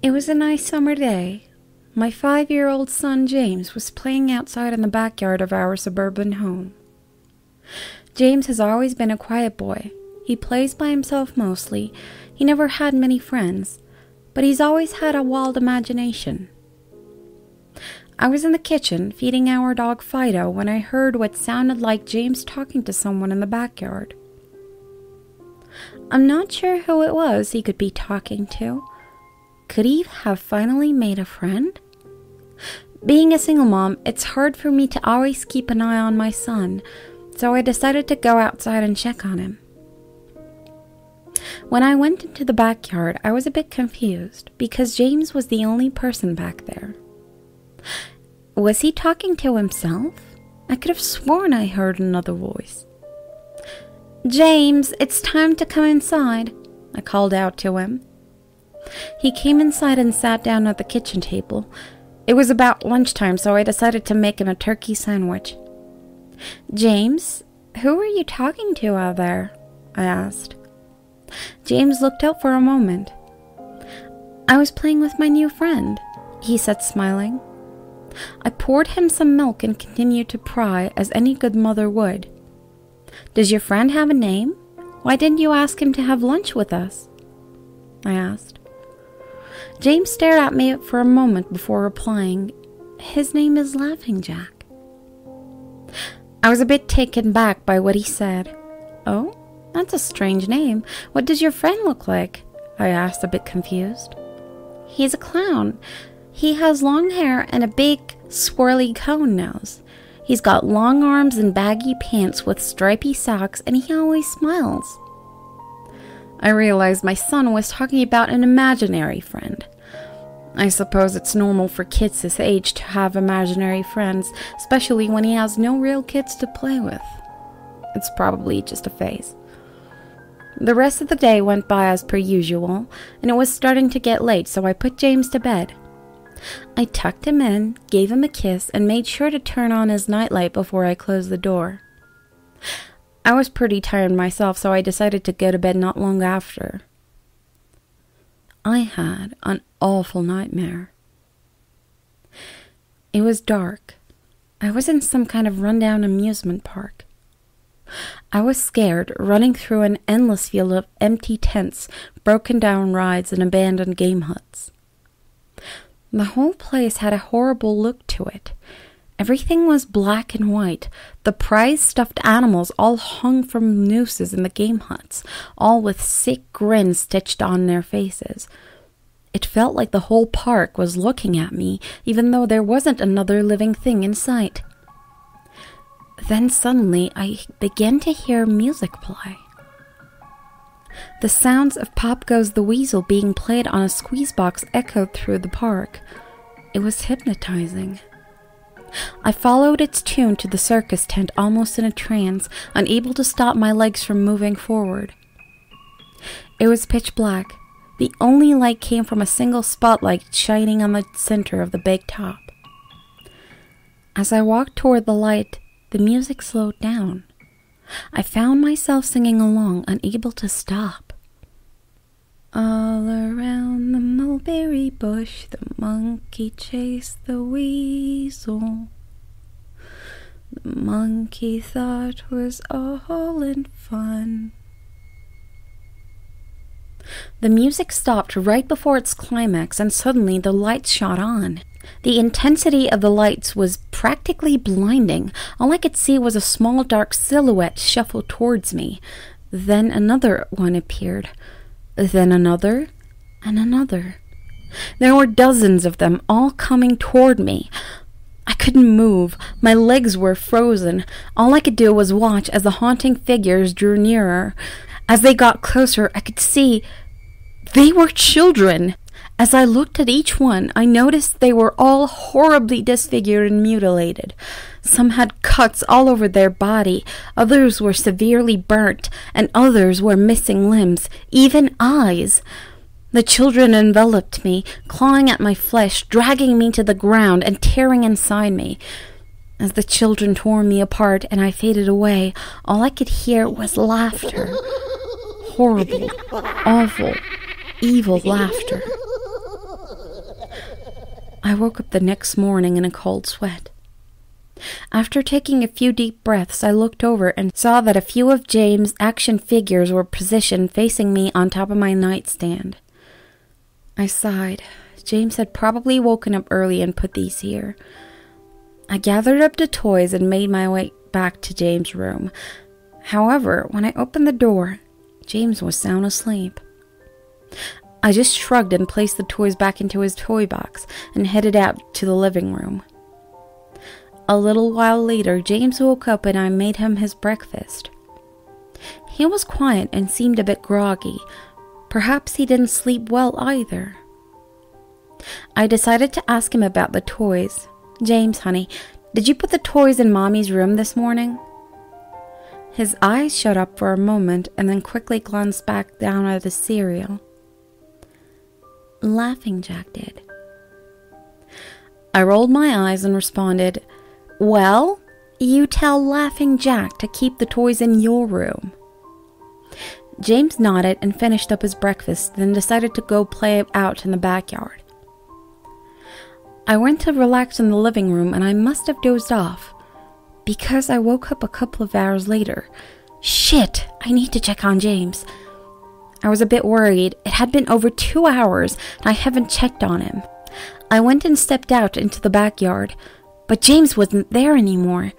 It was a nice summer day. My 5-year-old son James was playing outside in the backyard of our suburban home. James has always been a quiet boy. He plays by himself mostly. He never had many friends, but he's always had a wild imagination. I was in the kitchen feeding our dog Fido when I heard what sounded like James talking to someone in the backyard. I'm not sure who it was he could be talking to. Could he have finally made a friend? Being a single mom, it's hard for me to always keep an eye on my son, so I decided to go outside and check on him. When I went into the backyard, I was a bit confused because James was the only person back there. Was he talking to himself? I could have sworn I heard another voice. "James, it's time to come inside," I called out to him. He came inside and sat down at the kitchen table. It was about lunchtime, so I decided to make him a turkey sandwich. "James, who are you talking to out there?" I asked. James looked up for a moment. "I was playing with my new friend," he said, smiling. I poured him some milk and continued to pry, as any good mother would. "Does your friend have a name? Why didn't you ask him to have lunch with us?" I asked. James stared at me for a moment before replying, "His name is Laughing Jack." I was a bit taken back by what he said. "Oh, that's a strange name. What does your friend look like?" I asked, a bit confused. "He's a clown. He has long hair and a big, swirly cone nose. He's got long arms and baggy pants with stripy socks, and he always smiles." I realized my son was talking about an imaginary friend. I suppose it's normal for kids his age to have imaginary friends, especially when he has no real kids to play with. It's probably just a phase. The rest of the day went by as per usual, and it was starting to get late, so I put James to bed. I tucked him in, gave him a kiss, and made sure to turn on his nightlight before I closed the door. I was pretty tired myself, so I decided to go to bed not long after. I had an awful nightmare. It was dark. I was in some kind of rundown amusement park. I was scared, running through an endless field of empty tents, broken down rides, and abandoned game huts. The whole place had a horrible look to it. Everything was black and white. The prized stuffed animals all hung from nooses in the game huts, all with sick grins stitched on their faces. It felt like the whole park was looking at me, even though there wasn't another living thing in sight. Then suddenly I began to hear music play. The sounds of Pop Goes the Weasel being played on a squeeze box echoed through the park. It was hypnotizing. I followed its tune to the circus tent almost in a trance, unable to stop my legs from moving forward. It was pitch black. The only light came from a single spotlight shining on the center of the big top. As I walked toward the light, the music slowed down. I found myself singing along, unable to stop. All around the mulberry bush, the monkey chased the weasel. The monkey thought was all in fun. The music stopped right before its climax, and suddenly the lights shot on. The intensity of the lights was practically blinding. All I could see was a small dark silhouette shuffle towards me. Then another one appeared. Then another, and another. There were dozens of them, all coming toward me. I couldn't move. My legs were frozen. All I could do was watch as the haunting figures drew nearer. As they got closer, I could see they were children. As I looked at each one, I noticed they were all horribly disfigured and mutilated. Some had cuts all over their body, others were severely burnt, and others were missing limbs, even eyes. The children enveloped me, clawing at my flesh, dragging me to the ground, and tearing inside me. As the children tore me apart and I faded away, all I could hear was laughter. Horrible, awful, evil laughter. I woke up the next morning in a cold sweat. After taking a few deep breaths, I looked over and saw that a few of James' action figures were positioned facing me on top of my nightstand. I sighed. James had probably woken up early and put these here. I gathered up the toys and made my way back to James' room. However, when I opened the door, James was sound asleep. I just shrugged and placed the toys back into his toy box and headed out to the living room. A little while later, James woke up and I made him his breakfast. He was quiet and seemed a bit groggy. Perhaps he didn't sleep well either. I decided to ask him about the toys. James, honey, did you put the toys in Mommy's room this morning? His eyes shut up for a moment and then quickly glanced back down at the cereal. Laughing Jack did. I rolled my eyes and responded, well, you tell Laughing Jack to keep the toys in your room. James nodded and finished up his breakfast, then decided to go play out in the backyard. I went to relax in the living room and I must have dozed off, because I woke up a couple of hours later. Shit, I need to check on James. I was a bit worried. It had been over 2 hours and I haven't checked on him. I went and stepped out into the backyard, but James wasn't there anymore.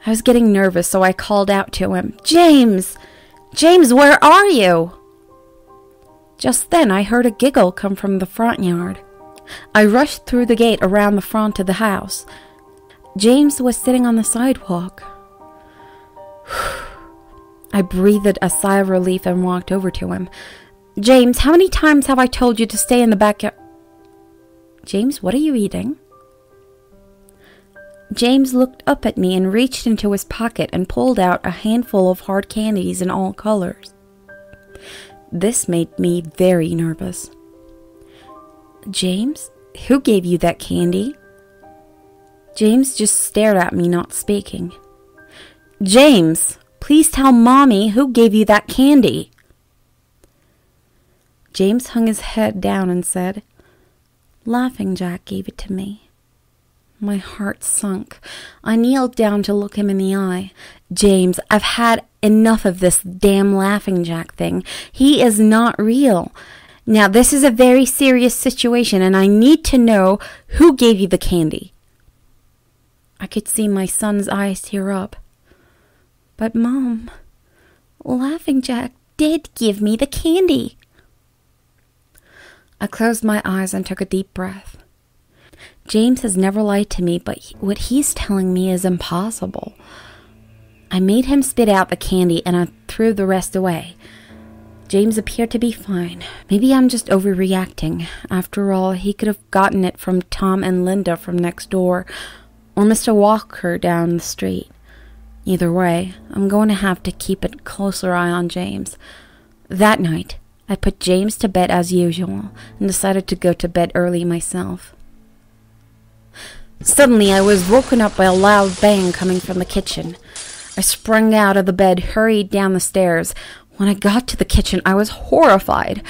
I was getting nervous, so I called out to him, James! James, where are you? Just then I heard a giggle come from the front yard. I rushed through the gate around the front of the house. James was sitting on the sidewalk. I breathed a sigh of relief and walked over to him. James, how many times have I told you to stay in the backyard? James, what are you eating? James looked up at me and reached into his pocket and pulled out a handful of hard candies in all colors. This made me very nervous. James, who gave you that candy? James just stared at me, not speaking. James, please tell Mommy who gave you that candy. James hung his head down and said, Laughing Jack gave it to me. My heart sunk. I kneeled down to look him in the eye. James, I've had enough of this damn Laughing Jack thing. He is not real. Now, this is a very serious situation, and I need to know who gave you the candy. I could see my son's eyes tear up. But, Mom, Laughing Jack did give me the candy. I closed my eyes and took a deep breath. James has never lied to me, but what he's telling me is impossible. I made him spit out the candy and I threw the rest away. James appeared to be fine. Maybe I'm just overreacting. After all, he could have gotten it from Tom and Linda from next door, or Mr. Walker down the street. Either way, I'm going to have to keep a closer eye on James. That night, I put James to bed as usual and decided to go to bed early myself. Suddenly, I was woken up by a loud bang coming from the kitchen. I sprung out of the bed, hurried down the stairs. When I got to the kitchen, I was horrified.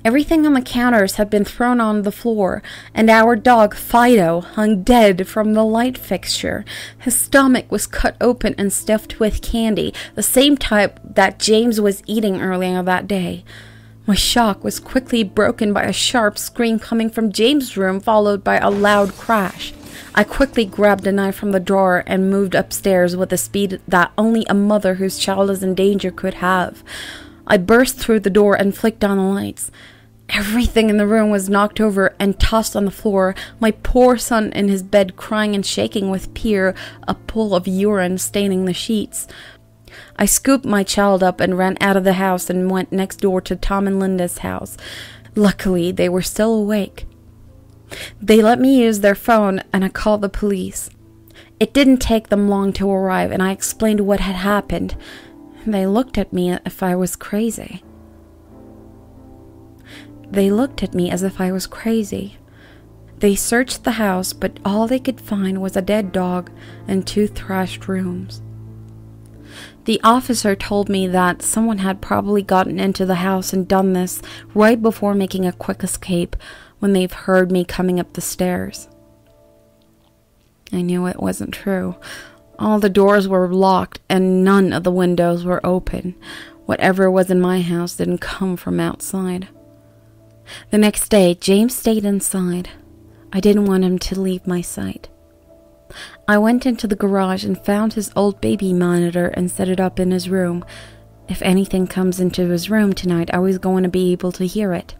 Everything on the counters had been thrown on the floor, and our dog, Fido, hung dead from the light fixture. His stomach was cut open and stuffed with candy, the same type that James was eating earlier that day. My shock was quickly broken by a sharp scream coming from James' room, followed by a loud crash. I quickly grabbed a knife from the drawer and moved upstairs with a speed that only a mother whose child is in danger could have. I burst through the door and flicked on the lights. Everything in the room was knocked over and tossed on the floor, my poor son in his bed crying and shaking with fear, a pool of urine staining the sheets. I scooped my child up and ran out of the house and went next door to Tom and Linda's house. Luckily, they were still awake. They let me use their phone, and I called the police. It didn't take them long to arrive, and I explained what had happened. They looked at me as if I was crazy. They searched the house, but all they could find was a dead dog and 2 thrashed rooms. The officer told me that someone had probably gotten into the house and done this right before making a quick escape when they've heard me coming up the stairs. I knew it wasn't true. All the doors were locked and none of the windows were open. Whatever was in my house didn't come from outside. The next day, James stayed inside. I didn't want him to leave my sight. I went into the garage and found his old baby monitor and set it up in his room. If anything comes into his room tonight, I was going to be able to hear it.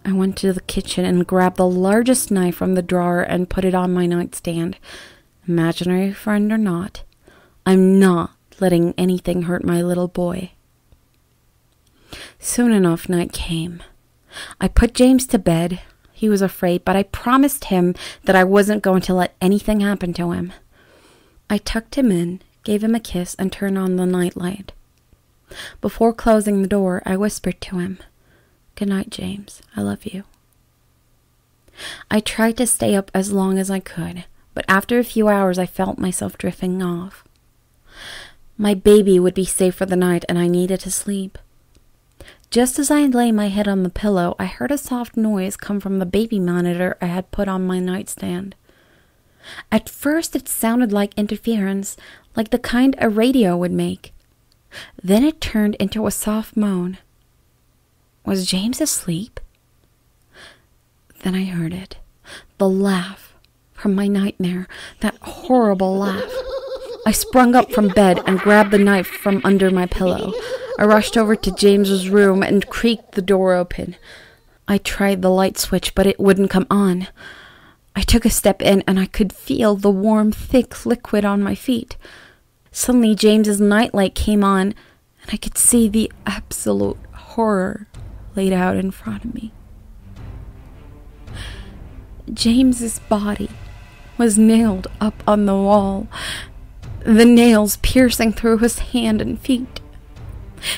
I went to the kitchen and grabbed the largest knife from the drawer and put it on my nightstand. Imaginary friend or not, I'm not letting anything hurt my little boy. Soon enough, night came. I put James to bed. He was afraid, but I promised him that I wasn't going to let anything happen to him. I tucked him in, gave him a kiss, and turned on the nightlight. Before closing the door, I whispered to him, "Good night, James. I love you." I tried to stay up as long as I could, but after a few hours I felt myself drifting off. My baby would be safe for the night and I needed to sleep. Just as I lay my head on the pillow, I heard a soft noise come from the baby monitor I had put on my nightstand. At first it sounded like interference, like the kind a radio would make. Then it turned into a soft moan. Was James asleep? Then I heard it. The laugh from my nightmare. That horrible laugh. I sprung up from bed and grabbed the knife from under my pillow. I rushed over to James's room and creaked the door open. I tried the light switch, but it wouldn't come on. I took a step in and I could feel the warm, thick liquid on my feet. Suddenly James's nightlight came on and I could see the absolute horror laid out in front of me. James's body was nailed up on the wall, the nails piercing through his hand and feet.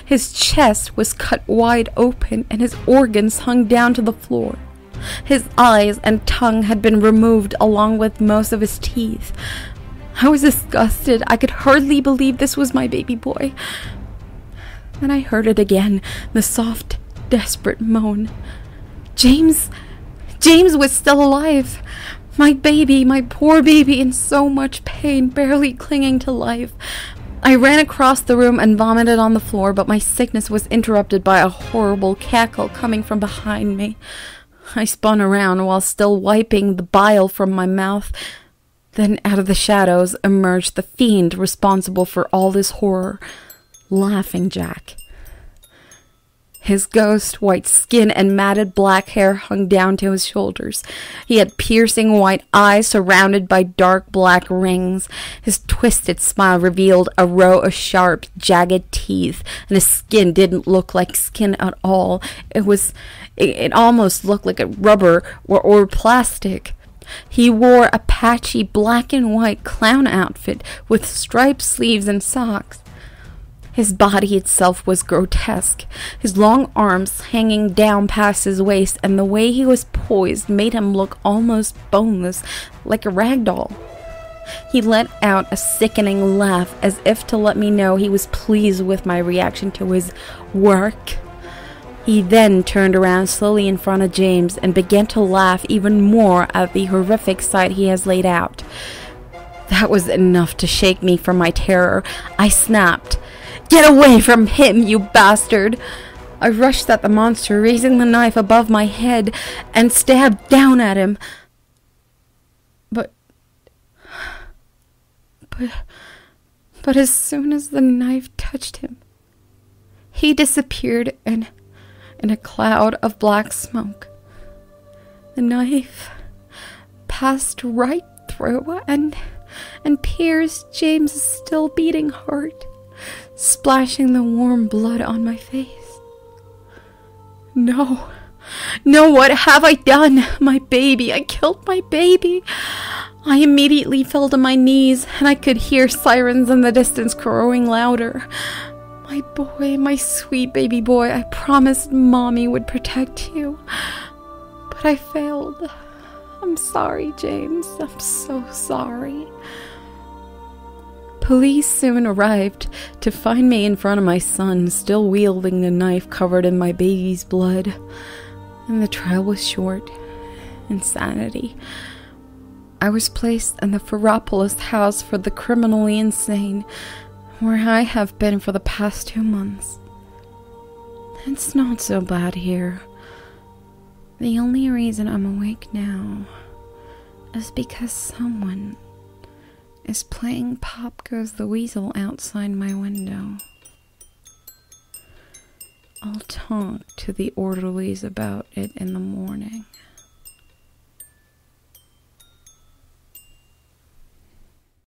His chest was cut wide open and his organs hung down to the floor. His eyes and tongue had been removed along with most of his teeth. I was disgusted. I could hardly believe this was my baby boy. Then I heard it again, the soft, desperate moan. James was still alive. My baby, my poor baby, in so much pain, barely clinging to life. I ran across the room and vomited on the floor, but my sickness was interrupted by a horrible cackle coming from behind me. I spun around while still wiping the bile from my mouth. Then out of the shadows emerged the fiend responsible for all this horror, Laughing Jack. His ghost white skin and matted black hair hung down to his shoulders. He had piercing white eyes surrounded by dark black rings. His twisted smile revealed a row of sharp, jagged teeth, and his skin didn't look like skin at all. It almost looked like a rubber or plastic. He wore a patchy black and white clown outfit with striped sleeves and socks. His body itself was grotesque, his long arms hanging down past his waist, and the way he was poised made him look almost boneless, like a rag doll. He let out a sickening laugh as if to let me know he was pleased with my reaction to his work. He then turned around slowly in front of James and began to laugh even more at the horrific sight he has laid out. That was enough to shake me from my terror. I snapped, "Get away from him, you bastard!" I rushed at the monster, raising the knife above my head, and stabbed down at him. But as soon as the knife touched him, he disappeared in a cloud of black smoke. The knife passed right through and pierced James's still beating heart, splashing the warm blood on my face. No, what have I done? My baby, I killed my baby. I immediately fell to my knees, and I could hear sirens in the distance growing louder. My boy, my sweet baby boy, I promised Mommy would protect you. But I failed. I'm sorry, James. I'm so sorry. Police soon arrived to find me in front of my son, still wielding the knife covered in my baby's blood. And the trial was short. Insanity. I was placed in the Ferropolis house for the criminally insane, where I have been for the past 2 months. It's not so bad here. The only reason I'm awake now is because someone is playing Pop Goes the Weasel outside my window. I'll talk to the orderlies about it in the morning.